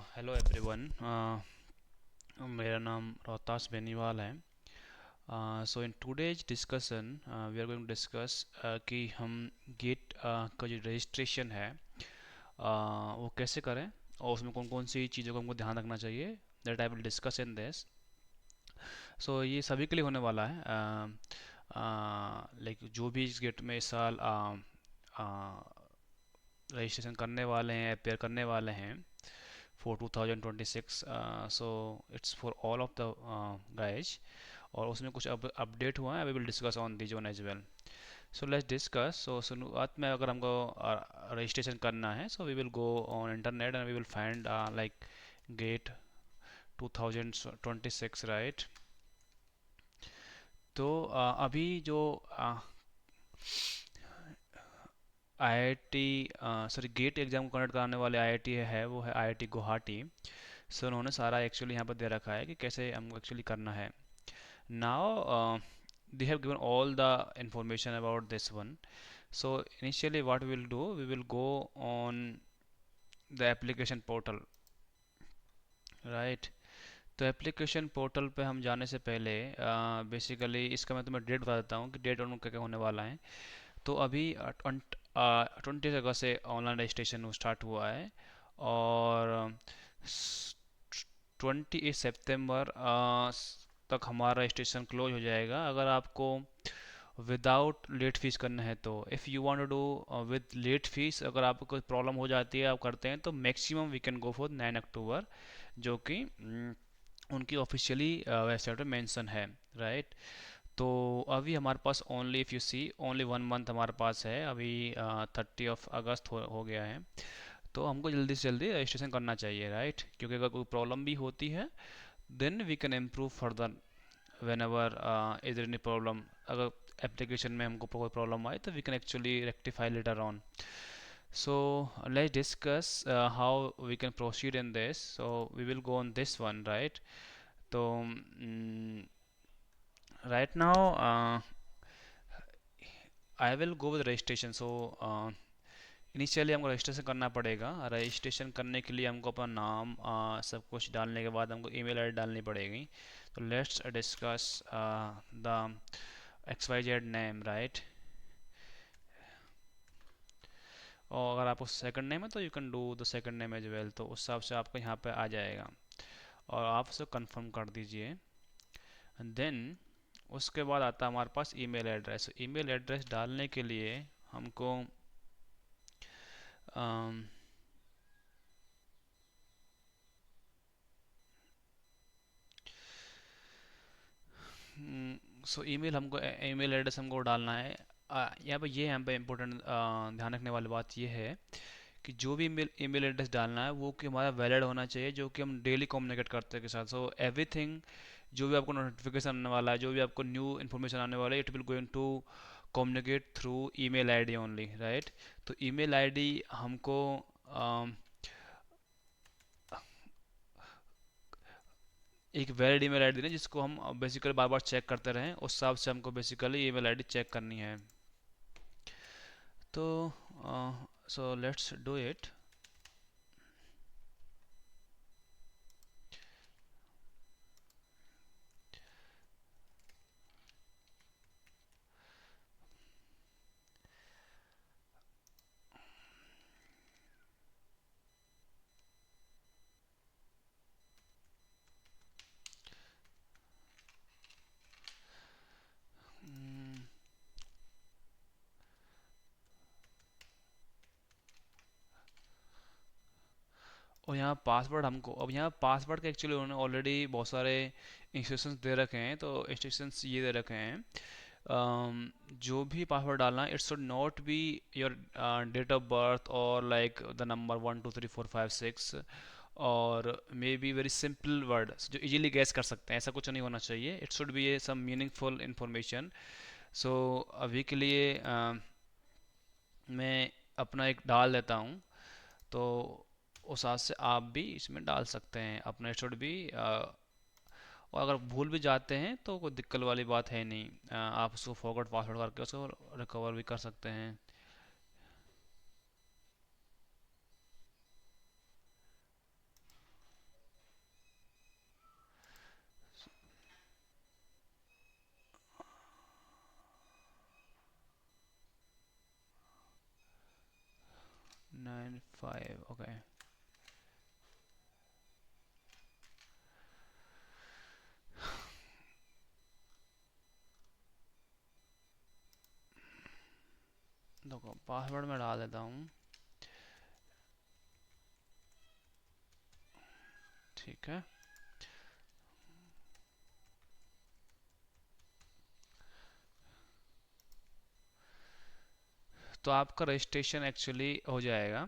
Hello everyone. मेरा नाम रोहतास बेनीवाल है। So in today's discussion we are going to discuss कि हम गेट का जो रजिस्ट्रेशन है वो कैसे करें और उसमें कौन कौन सी चीज़ों का हमको ध्यान रखना चाहिए। That I will discuss in this. So ये सभी के लिए होने वाला है। लाइक जो भी इस गेट में इस साल रजिस्ट्रेशन करने वाले हैं, अपेयर करने वाले हैं for 2026, so it's for all of the guys। और उसमें कुछ अपडेट हुआ है, we will discuss on this one as well. So let's discuss. So शुरुआत में अगर हमको रजिस्ट्रेशन करना है, so we will go on internet and we will find like GATE 2026, right. तो अभी जो आईआईटी सॉरी गेट एग्ज़ाम को कंडक्ट कराने वाले आईआईटी है वो है आईआईटी गुवाहाटी। सो उन्होंने सारा एक्चुअली यहाँ पर दे रखा है कि कैसे हमको एक्चुअली करना है। Now they have given all the information about this one. So initially what we will do, we will go on the application portal, right। तो एप्लीकेशन पोर्टल पे हम जाने से पहले बेसिकली इसका मैं तुम्हें डेट बता देता हूँ कि डेट और क्या क्या होने वाला है। तो अभी 20 अगस्त से ऑनलाइन रजिस्ट्रेशन स्टार्ट हुआ है और 28 सितंबर तक हमारा रजिस्ट्रेशन क्लोज हो जाएगा। अगर आपको विदाउट लेट फीस करना है तो if you want to do with late fees, अगर आपको कोई प्रॉब्लम हो जाती है आप करते हैं तो maximum we can go for 9 October, जो कि उनकी ऑफिशियली वेबसाइट पे मेंशन है, राइट। तो अभी हमारे पास only if you see only 1 month हमारे पास है अभी। 30 अगस्त हो गया है। तो हमको जल्दी से जल्दी रजिस्ट्रेशन करना चाहिए, राइट, क्योंकि अगर कोई प्रॉब्लम भी होती है then we can improve further whenever is any problem. अगर एप्लीकेशन में हमको कोई प्रॉब्लम आए तो we can actually rectify later on. So let's discuss how we can proceed in this. So we will go on this one, right? So right now I will go with registration. So initially हमको registration करना पड़ेगा। Registration करने के लिए हमको अपना नाम सब कुछ डालने के बाद हमको ईमेल आईडी डालनी पड़ेगी। तो let's discuss the X Y Z name, right. और अगर आपको सेकंड नेम है तो you can do the second name as well, तो उस हिसाब से आपको यहाँ पे आ जाएगा और आप उसे कंफर्म कर दीजिए। देन उसके बाद आता है हमारे पास ईमेल एड्रेस। ईमेल एड्रेस डालने के लिए हमको सो ईमेल एड्रेस हमको डालना है। यहाँ पे इम्पोर्टेंट ध्यान रखने वाली बात ये है कि जो भी ईमेल एड्रेस डालना है वो कि हमारा वैलिड होना चाहिए, जो कि हम डेली कम्युनिकेट करते हैं के साथ। सो एवरीथिंग जो भी आपको नोटिफिकेशन आने वाला है, जो भी आपको न्यू इन्फॉर्मेशन आने वाला है, it will going to communicate through email ID only, right. तो ईमेल आईडी हमको um, एक वैलिड ईमेल आईडी देना जिसको हम बेसिकली बार बार चेक करते रहें, उस हिसाब से हमको बेसिकली ईमेल आईडी चेक करनी है। तो सो लेट्स डू इट। और यहाँ पासवर्ड हमको, अब यहाँ पासवर्ड के एक्चुअली उन्होंने ऑलरेडी बहुत सारे इंस्ट्रक्शंस दे रखे हैं। तो इंस्ट्रक्शंस ये दे रखे हैं, जो भी पासवर्ड डालना है it should not be your date of birth और लाइक द नंबर 1 2 3 4 5 6, और may be very simple word जो इजीली गैस कर सकते हैं, ऐसा कुछ नहीं होना चाहिए। It should be a some meaningful information. So अभी के लिए मैं अपना एक डाल देता हूँ, तो उस हाथ से आप भी इसमें डाल सकते हैं अपने शुड भी। और अगर भूल भी जाते हैं तो कोई दिक्कत वाली बात है नहीं, आप उसको फॉरगॉट पासवर्ड करके उसको रिकवर भी कर सकते हैं। 95 ओके। देखो पासवर्ड में डाल देता हूँ, ठीक है। तो आपका रजिस्ट्रेशन एक्चुअली हो जाएगा।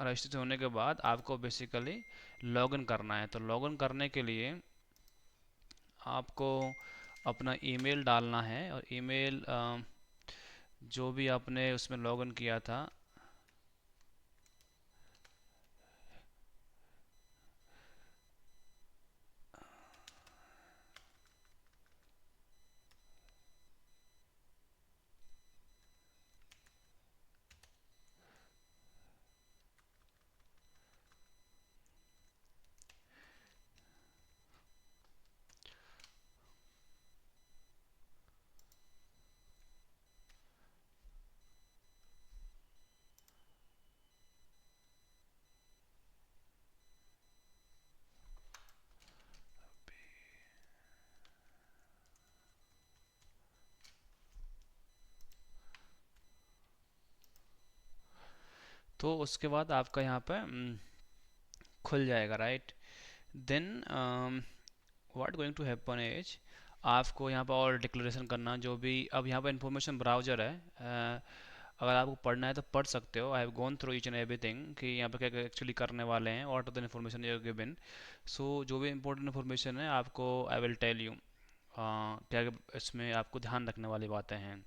रजिस्ट्रेशन होने के बाद आपको बेसिकली लॉगिन करना है। तो लॉगिन करने के लिए आपको अपना ईमेल डालना है, और ईमेल जो भी आपने उसमें लॉगिन किया था, तो उसके बाद आपका यहाँ पे खुल जाएगा, right. Then what going to happen is, आपको यहाँ पर और डिक्लेरेशन करना जो भी। अब यहाँ पर इंफॉर्मेशन ब्राउज़र है, अगर आपको पढ़ना है तो पढ़ सकते हो। I have gone through each and everything कि यहाँ पे क्या एक्चुअली करने वाले हैं, what are the information you given. So जो भी इंपॉर्टेंट इन्फॉर्मेशन है आपको आई विल टेल यू, क्या इसमें आपको ध्यान रखने वाली बातें हैं।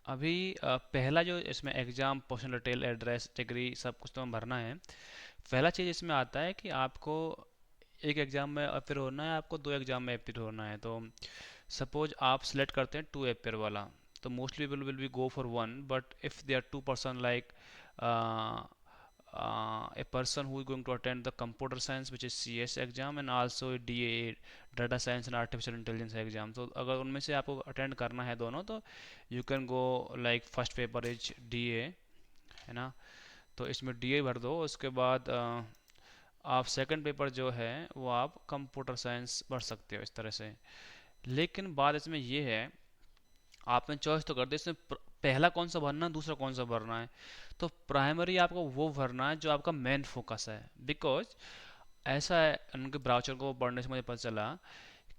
अभी पहला जो इसमें exam, personal detail, address, degree, सब कुछ तो भरना है। पहला चीज़ इसमें आता है कि आपको एक एग्ज़ाम में अपेयर होना है, आपको दो एग्ज़ाम में अपेयर होना है। तो सपोज आप सिलेक्ट करते हैं टू अपेयर वाला, तो mostly will be go for one, but if they are two person like a person who is going to attend the computer science which is CS exam and also a DA, data science and artificial intelligence exam, तो अगर उनमें से आपको attend करना है दोनों, तो you can go like first paper is DA, है ना। तो इसमें DA भर दो, उसके बाद आप सेकंड पेपर जो है वो आप कंप्यूटर साइंस भर सकते हो इस तरह से। लेकिन बात इसमें ये है, आपने चॉइस तो कर दी, इसमें पहला कौन सा भरना है, दूसरा कौन सा भरना है। तो प्राइमरी आपको वो भरना है जो आपका मेन फोकस है। बिकॉज ऐसा है, उनके ब्राउचर को पढ़ने से मुझे पता चला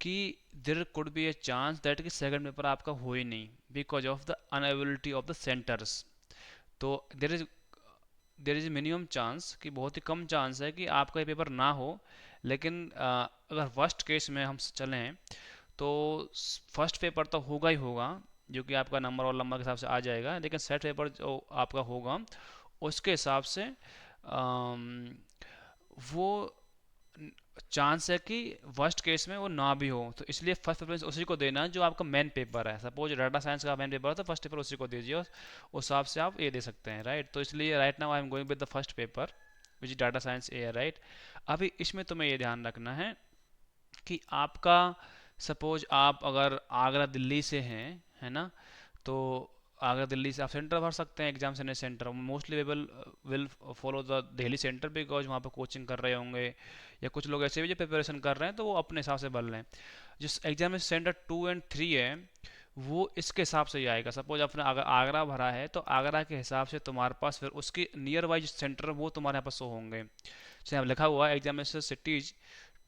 कि there could be a chance that कि सेकंड पेपर आपका हो ही नहीं, because of the unavailability of the centres. तो देर इज मिनिमम चांस, कि बहुत ही कम चांस है कि आपका ये पेपर ना हो। लेकिन अगर वर्स्ट केस में हम चलें तो फर्स्ट पेपर तो होगा ही होगा, जो कि आपका नंबर और नंबर के हिसाब से आ जाएगा। लेकिन सेट पेपर जो आपका होगा उसके हिसाब से वो चांस है कि वर्स्ट केस में वो ना भी हो। तो इसलिए फर्स्ट प्रेफरेंस उसी को देना जो आपका मेन पेपर है। सपोज डाटा साइंस का मेन पेपर है तो फर्स्ट पेपर उसी को दीजिए, उस हिसाब से आप ये दे सकते हैं, राइट। तो इसलिए right now I am going with the first paper which data science A, right. अभी इसमें तुम्हें ये ध्यान रखना है कि आपका, सपोज आप अगर आगरा दिल्ली से हैं, है ना, तो आगरा दिल्ली से आप सेंटर भर सकते हैं, exam centre centre mostly will follow the Delhi centre, because वहाँ पर कोचिंग कर रहे होंगे, या कुछ लोग ऐसे भी जो प्रिपरेशन कर रहे हैं तो वो अपने हिसाब से भर लें। जिस एग्जाम में सेंटर 2 और 3 है वो इसके हिसाब से ही आएगा। सपोज आपने अगर आगरा भरा है तो आगरा के हिसाब से तुम्हारे पास फिर उसके नियर बाई सेंटर वो तुम्हारे यहाँ पर शो होंगे। जैसे यहाँ लिखा हुआ है examination cities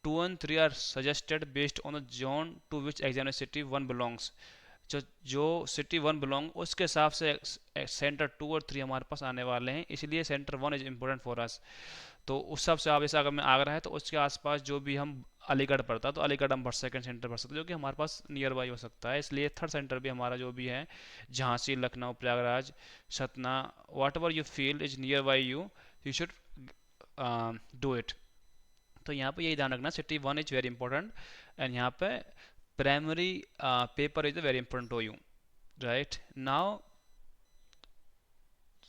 2 and 3 are suggested based on the zone to which examiner city 1 belongs। जो सिटी 1 बिलोंग उसके हिसाब से सेंटर 2 और 3 हमारे पास आने वाले हैं, इसलिए centre 1 is important for us. तो उस हिसाब से आप, जैसे अगर मैं आगरा है तो उसके आसपास जो भी हम, अलीगढ़ पड़ता तो अलीगढ़ हम भर सेकंड सेंटर भर सकते हैं, जो कि हमारे पास नियर बाई हो सकता है। इसलिए थर्ड सेंटर भी हमारा जो भी है, Jhansi, Lucknow, Prayagraj, Satna, whatever you feel is near by you, you should do it. तो यहाँ पे यही ध्यान रखना, city 1 is very important, and यहाँ पे primary paper is very important to you, right. Now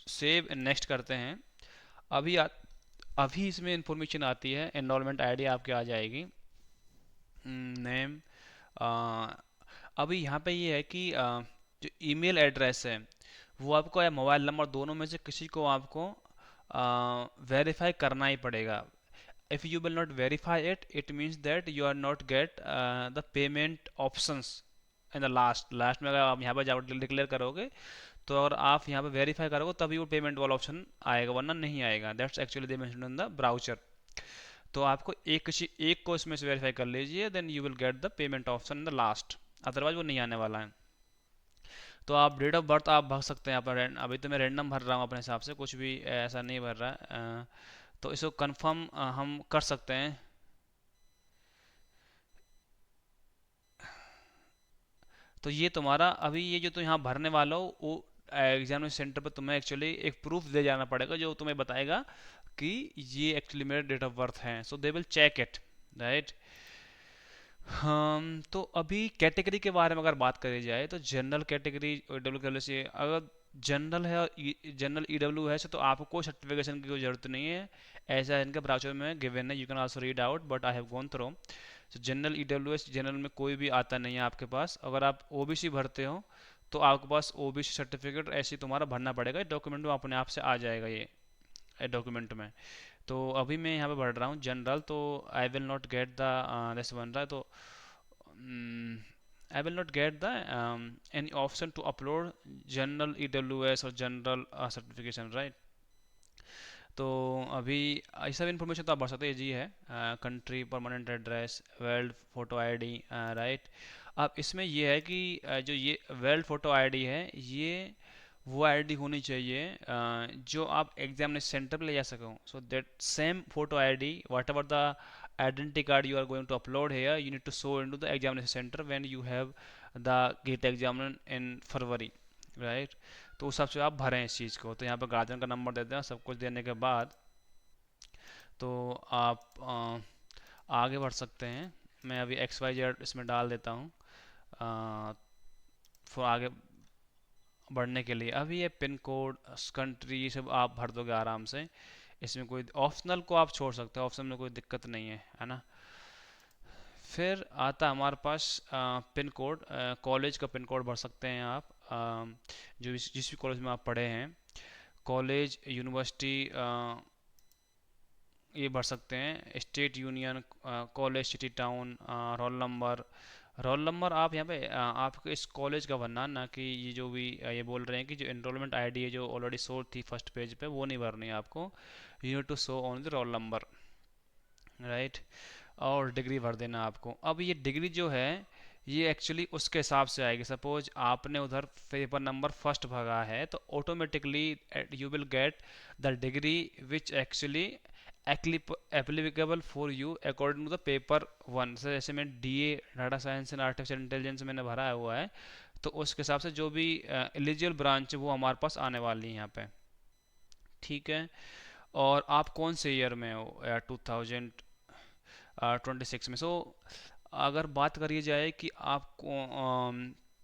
save next करते हैं। अभी अभी इसमें इंफॉर्मेशन आती है, एनरोलमेंट आईडी आपके आ जाएगी, नेम। अभी यहाँ पे ये है कि जो ईमेल एड्रेस है वो आपको या मोबाइल नंबर दोनों में से किसी को आपको वेरीफाई करना ही पड़ेगा. If you will not verify it, it means that you are not get the payment options in the last में अगर आप यहाँ पर जाकर डिक्लेयर करोगे तो अगर आप यहाँ पे वेरीफाई करोगे तभी वो पेमेंट वाला ऑप्शन आएगा, वरना नहीं आएगा. That's actually they mention in the brochure. तो आपको एक किसी एक को इसमें से वेरीफाई कर लीजिए, then you will get the payment option in the last, otherwise वो नहीं आने वाला है. तो आप डेट ऑफ बर्थ आप भर सकते हैं अपना. अभी तो मैं रैंडम भर रहा हूँ अपने हिसाब से, कुछ भी ऐसा नहीं भर रहा है. तो इसको कंफर्म हम कर सकते हैं. तो ये तुम्हारा अभी ये जो तुम यहाँ भरने वाला हो वो एग्जामिनेशन सेंटर पर तुम्हें एक्चुअली एक प्रूफ दे जाना पड़ेगा जो तुम्हें बताएगा कि ये एक्चुअली मेरे डेट ऑफ बर्थ हैं. So they will check it, right. हम तो अभी कैटेगरी के बारे में अगर बात करी जाए तो जनरल कैटेगरी डब्ल्यू कैटेगरी से अगर जनरल है, जनरल ईडब्ल्यू है तो आपको कोई सर्टिफिकेशन की कोई जरूरत नहीं है. ऐसा इनके ब्राउचर में गिवन है, you can also read out, but I have gone through. तो जनरल ईडब्ल्यूएस जनरल में कोई भी आता नहीं है आपके पास. अगर आप ओबीसी भरते हो तो आपके पास ओबीसी सर्टिफिकेट ऐसे तुम्हारा भरना पड़ेगा. डॉक्यूमेंट में अपने आप से आ जाएगा ये डॉक्यूमेंट में. तो अभी मैं यहाँ पे भर रहा हूँ जनरल, तो I will not get the जैसे बन रहा है तो I will not get the any option to upload general EWS और जनरल सर्टिफिकेशन, राइट. तो अभी ये सब इन्फॉर्मेशन तो आप भर सकते हैं. जी है country, permanent address, weld photo ID, right. अब इसमें ये है कि जो ये वेल्ड फोटो आईडी है ये वो आईडी होनी चाहिए जो आप एग्जामिनेशन सेंटर पे ले जा सको. So that same photo ID what ever the identity card you are going to upload here, you need to show into the examination center when you have the gate exam in February, right. तो उस हिसाब से आप भरें इस चीज़ को. तो यहाँ पर गार्जियन का नंबर देते हैं. सब कुछ देने के बाद तो आप आगे बढ़ सकते हैं. मैं अभी एक्स वाई जेड इसमें डाल देता हूँ फिर आगे बढ़ने के लिए. अभी ये पिन कोड, कंट्री, ये सब आप भर दोगे आराम से. इसमें कोई ऑप्शनल को आप छोड़ सकते हो, ऑप्शन में कोई दिक्कत नहीं है ना. फिर आता हमारे पास पिन कोड. कॉलेज का पिन कोड भर सकते हैं आप, जो जिस भी कॉलेज में आप पढ़े हैं. कॉलेज, यूनिवर्सिटी ये भर सकते हैं. State, union, college, city, town, roll number. Roll number आप यहाँ पे आपको इस कॉलेज का भरना, ना कि ये जो भी ये बोल रहे हैं कि जो एनरोलमेंट आईडी है जो ऑलरेडी शो थी फर्स्ट पेज पे वो नहीं भरनी है आपको. You need to show on the roll number, right. और डिग्री भर देना आपको. अब ये डिग्री जो है ये एक्चुअली उसके हिसाब से आएगी. सपोज आपने उधर पेपर नंबर फर्स्ट भरा है तो automatically you will get the degree which actually applicable for a according to the paper one. से जैसे मैं DA data science and artificial intelligence मैंने भरा हुआ है तो उसके हिसाब से जो भी एलिजिबल ब्रांच है वो हमारे पास आने वाली है यहाँ पे, ठीक है. और आप कौन से ईयर में हो? 2026 में. अगर बात करी जाए कि आपको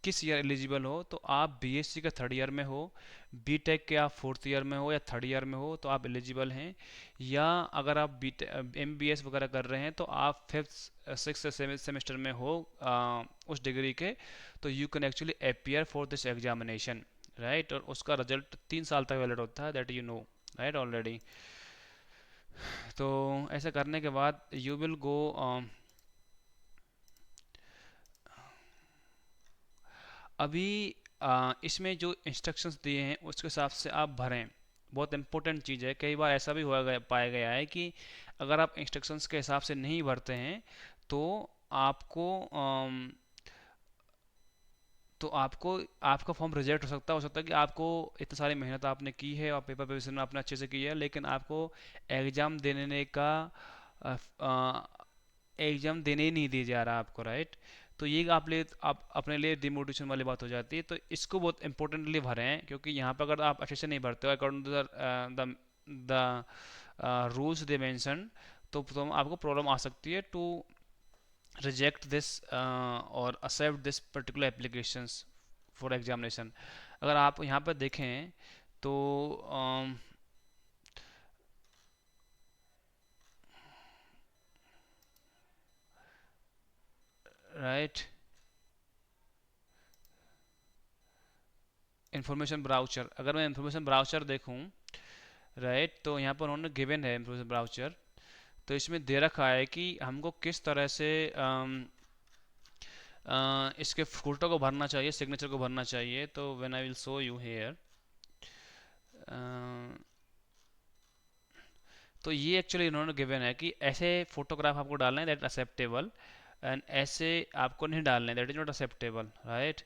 किस ईयर एलिजिबल हो तो आप बीएससी के थर्ड ईयर में हो, बीटेक के आप फोर्थ ईयर में हो या थर्ड ईयर में हो तो आप एलिजिबल हैं. या अगर आप बी एमबीएस वगैरह कर रहे हैं तो आप फिफ्थ सिक्स सेमेस्टर में हो उस डिग्री के, तो you can actually appear for this examination, right. और उसका रिजल्ट 3 साल तक वैलिड होता है, that you know, right, already. तो ऐसा करने के बाद यू विल गो. अभी इसमें जो इंस्ट्रक्शंस दिए हैं उसके हिसाब से आप भरें. बहुत इंपॉर्टेंट चीज़ है. कई बार ऐसा भी हुआ गया पाया गया है कि अगर आप इंस्ट्रक्शंस के हिसाब से नहीं भरते हैं तो आपको आपको आपका फॉर्म रिजेक्ट हो सकता है कि आपको इतनी सारी मेहनत आपने की है और पेपर प्रिपरेशन आपने अच्छे से की है लेकिन आपको एग्ज़ाम देने का एग्ज़ाम देने ही नहीं दिया जा रहा आपको, राइट. तो ये आप अपने लिए डिमोटिवेशन वाली बात हो जाती है. तो इसको बहुत इंपॉर्टेंटली भरें क्योंकि यहाँ पर अगर आप अच्छे से नहीं भरते हो according to the the rules they mention तो आपको प्रॉब्लम आ सकती है टू reject this और accept this particular applications for examination. अगर आप यहाँ पर देखें तो राइट, इंफॉर्मेशन ब्राउचर, अगर मैं इंफॉर्मेशन ब्राउचर देखूं, राइट, तो यहाँ पर उन्होंने गिवन है इंफॉर्मेशन ब्राउचर। तो इसमें दे रखा है कि हमको किस तरह से इसके फोटो को भरना चाहिए, सिग्नेचर को भरना चाहिए। तो when I will show you here, तो ये एक्चुअली इन्होंने गिवन है कि ऐसे फोटोग्राफ आपको डालना है दैट एक्सेप्टेबल, एंड ऐसे आपको नहीं डालने, that is not acceptable, right.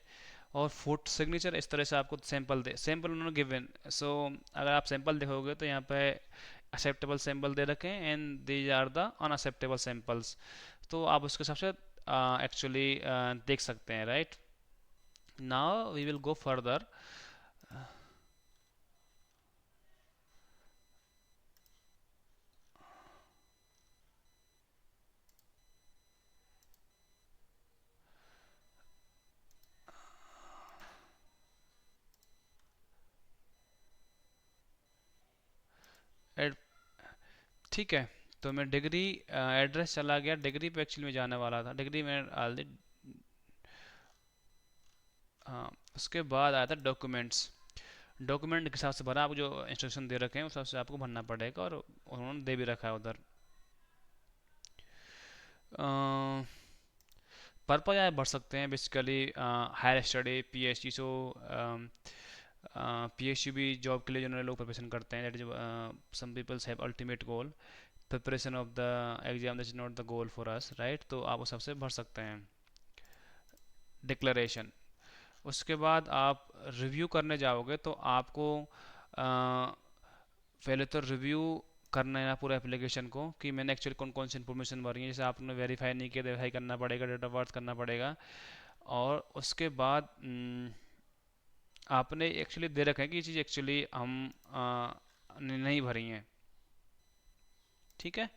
और फुट सिग्नेचर इस तरह से आपको सैंपल दे, सैंपल उन्होंने गिवन। सो अगर आप सैंपल देखोगे तो यहाँ पे एक्सेप्टेबल सैंपल दे रखे हैं and these are the unacceptable samples. तो आप उसके हिसाब से एक्चुअली देख सकते हैं, right. Now we will go further. ठीक है, तो मैं डिग्री एड्रेस चला गया, डिग्री पे एक्चुअली में जाने वाला था, डिग्री में डाल दी। हाँ, उसके बाद आया था डॉक्यूमेंट्स। डॉक्यूमेंट के हिसाब से भरा, आप जो इंस्ट्रक्शन दे रखे हैं उस हिसाब से आपको भरना पड़ेगा, और उन्होंने दे भी रखा है उधर। पर्पज आप भर सकते हैं basically higher study, PhD. So PhD भी जॉब के लिए जो लोग प्रिपरेशन करते हैं, that is some peoples have ultimate goal, preparation of the exam, that is not the goal for us, right. तो आप उस सबसे भर सकते हैं डिक्लेरेशन। उसके बाद आप रिव्यू करने जाओगे तो आपको पहले तो रिव्यू करना है ना पूरा एप्लीकेशन को, कि मैंने एक्चुअली कौन कौन सी इन्फॉर्मेशन भरी है। जैसे आपने वेरीफाई नहीं किया, वेरीफाई करना पड़ेगा, डेट ऑफ बर्थ करना पड़ेगा। और उसके बाद आपने एक्चुअली दे रखा है कि ये चीज़ एक्चुअली हम नहीं भरी हैं, ठीक है।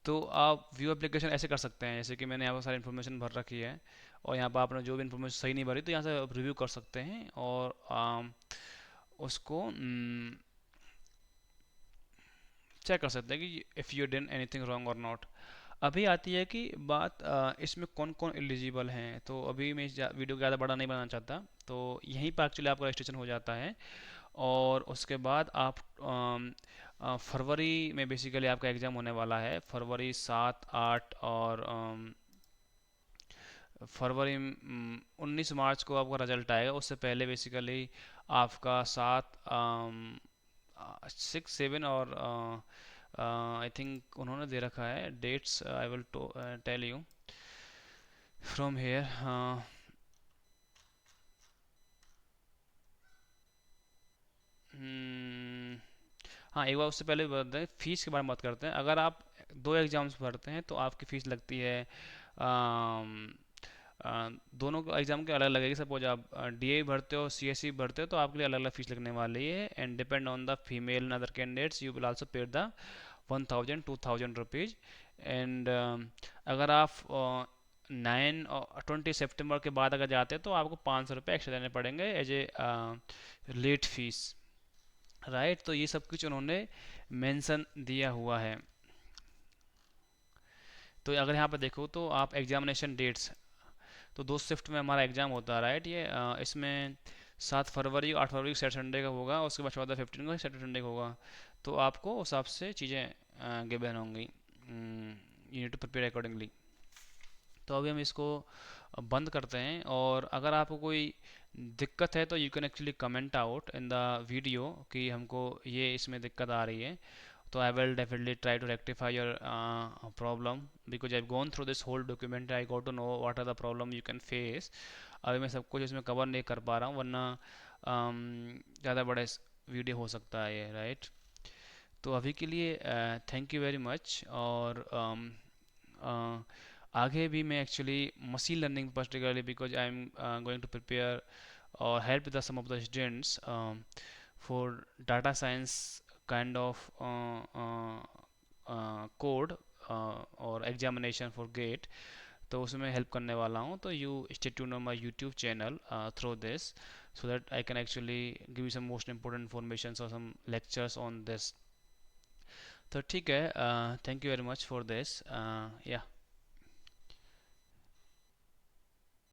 तो आप व्यू एप्लीकेशन ऐसे कर सकते हैं, जैसे कि मैंने यहाँ पर सारी इन्फॉर्मेशन भर रखी है, और यहाँ पर आपने जो भी इन्फॉर्मेशन सही नहीं भरी तो यहाँ से आप रिव्यू कर सकते हैं, और उसको चेक कर सकते हैं कि if you done anything wrong और नॉट। अभी आती है कि बात इसमें कौन कौन एलिजिबल हैं। तो अभी मैं इस वीडियो को ज़्यादा बड़ा नहीं बनाना चाहता, तो यहीं पर एक्चुअली आपका रजिस्ट्रेशन हो जाता है। और उसके बाद आप फरवरी में बेसिकली आपका एग्ज़ाम होने वाला है, फरवरी 7, 8 और फरवरी 19 मार्च को आपका रिजल्ट आएगा। उससे पहले बेसिकली आपका 7, 6, 7 और आई थिंक उन्होंने दे रखा है dates, I will tell you from here. हाँ, एक बार उससे पहले बताते हैं, फीस के बारे में बात करते हैं। अगर आप दो एग्ज़ाम्स भरते हैं तो आपकी फ़ीस लगती है दोनों को एग्जाम के अलग अलग लगेगी। सपोज आप डीए भरते हो, सीएससी भरते हो, तो आपके लिए अलग अलग फीस लगने वाली है। And depend on the female and other candidates you will also पे द 1000 2000 रुपीज़। एंड अगर आप 9 और 20 सितंबर के बाद अगर जाते हैं तो आपको 500 रुपये एक्स्ट्रा देने पड़ेंगे as a late fees, right. तो ये सब कुछ उन्होंने मेंशन दिया हुआ है। तो अगर यहाँ पे देखो तो आप एग्जामिनेशन डेट्स, तो दो शिफ्ट में हमारा एग्ज़ाम होता है, राइट। ये इसमें 7 फरवरी 8 फरवरी को सैटरडे संडे का होगा, उसके बाद 14 15 को सैटरडे संडे का होगा। तो आपको उस हिसाब से चीज़ें गिवन होंगी, you need to prepare accordingly. तो अभी हम इसको बंद करते हैं, और अगर आपको कोई दिक्कत है तो you can actually comment out in the video कि हमको ये इसमें दिक्कत आ रही है। So I will definitely try to rectify your problem, because I've gone through this whole document. I got to know what are the problem you can face. अभी मैं सब कुछ इसमें कवर नहीं कर पा रहा हूँ, वरना ज़्यादा बड़ा वीडियो हो सकता है ये, राइट। तो अभी के लिए थैंक यू वेरी मच। और आगे भी मैं actually machine learning particularly, because I am going to prepare or help the some of the students for data science kind of code or examination for gate। तो उसमें help करने वाला हूँ। तो you stay tune on my YouTube channel through this, so that I can actually give you some most important information or some lectures on this। तो ठीक है, thank you very much for this, या